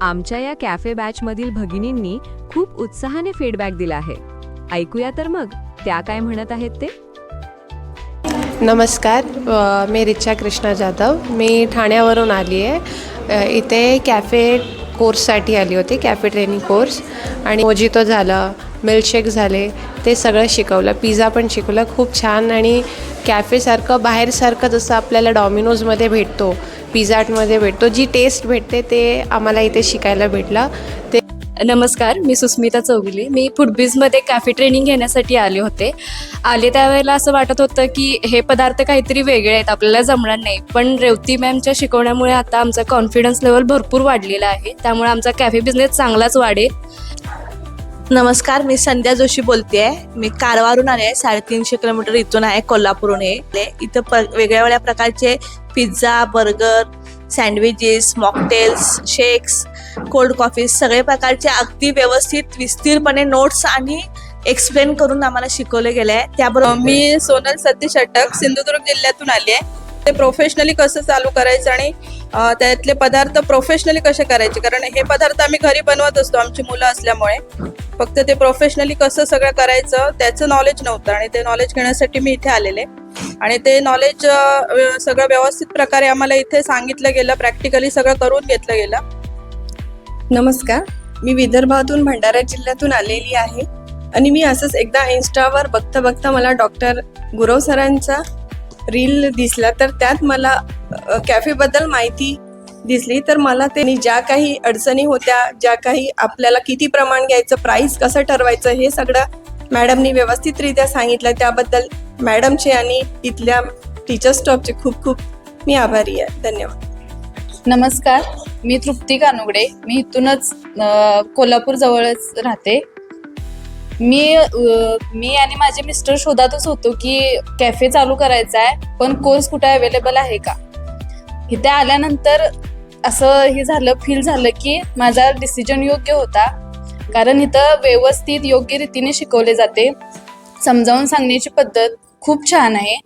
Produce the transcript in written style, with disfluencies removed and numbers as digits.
आमच्या या कॅफे बॅचमधील भगिनींनी खूप उत्साहाने फीडबॅक दिला आहे. ऐकूया तर मग त्या काय म्हणत आहेत ते. नमस्कार, मी रिचा कृष्णा जाधव. मी ठाण्यावरून आली आहे. इथे कॅफे कोर्ससाठी आली होती, कॅफे ट्रेनिंग कोर्स. आणि मोजितो झालं, मिल्कशेक झाले, ते सगळं शिकवलं. पिझ्झा पण शिकवलं. खूप छान. आणि कॅफेसारखं बाहेरसारखं जसं आपल्याला डॉमिनोजमध्ये भेटतो, पिझ्झा हटमध्ये भेटतो, जी टेस्ट भेटते ते आम्हाला इथे शिकायला भेटलं. ते नमस्कार, मी सुस्मिता चौगुले. मी फूडबीजमध्ये कॅफे ट्रेनिंग घेण्यासाठी आले त्यावेळेला असं वाटत होतं की हे पदार्थ काहीतरी वेगळे आहेत, आपल्याला जमणार नाही. पण रेवती मॅमच्या शिकवण्यामुळे आता आमचा कॉन्फिडन्स लेवल भरपूर वाढलेला आहे. त्यामुळे आमचा कॅफे बिझनेस चांगलाच वाढेल. नमस्कार, मी संध्या जोशी बोलते आहे. मी कारवारून आले आहे. 350 किलोमीटर इथून आहे, कोल्हापूरहून आहे. इथं वेगळ्या वेगळ्या प्रकारचे pizza, burger, sandwiches, mocktails, shakes, cold coffee सगळे प्रकारचे अगदी व्यवस्थित विस्तीरपणे नोट्स आणि एक्सप्लेन करून आम्हाला शिकवले गेले आहे. त्याबरोबर मी सोनल सतीश अटक सिंधुदुर्ग जिल्ह्यातून आली आहे. ते प्रोफेशनली कसं चालू करायचं आणि त्यातले पदार्थ प्रोफेशनली कसे करायचे, कारण हे पदार्थ आम्ही घरी बनवत असतो आमची मुलं असल्यामुळे. फक्त ते प्रोफेशनली कसं सगळं करायचं त्याचं नॉलेज नव्हतं आणि ते नॉलेज घेण्यासाठी मी इथे आलेले. आणि ते नॉलेज सगळं व्यवस्थित प्रकारे आम्हाला इथे सांगितलं गेलं, प्रॅक्टिकली सगळं करून घेतलं गेलं. नमस्कार, मी विदर्भातून भंडारा जिल्ह्यातून आलेली आहे. आणि मी असंच एकदा इन्स्टावर बघता बघता मला डॉक्टर गुरव सरांचा रील दिसला, तर त्यात मला कॅफेबद्दल माहिती दिसली. तर मला त्यांनी ज्या काही अडचणी होत्या, ज्या काही आपल्याला किती प्रमाण घ्यायचं, प्राईस कसं ठरवायचं, हे सगळं मॅडमनी व्यवस्थितरित्या सांगितलं. त्याबद्दल मॅडमचे आणि इथल्या टीचर स्टाफचे खूप खूप मी आभारी आहे. धन्यवाद. नमस्कार, मी तृप्ती कानुगडे. मी इथूनच कोल्हापूर जवळच राहते. मी आणि माझे मिस्टर शोधातच होतो की कॅफे चालू करायचा आहे, पण कोर्स कुठे अवेलेबल आहे का. इथे आल्यानंतर असं फील झालं की माझा डिसिजन योग्य होता, कारण इथं व्यवस्थित योग्य रीतीने शिकवले जाते. समजावून सांगण्याची पद्धत खूप छान आहे.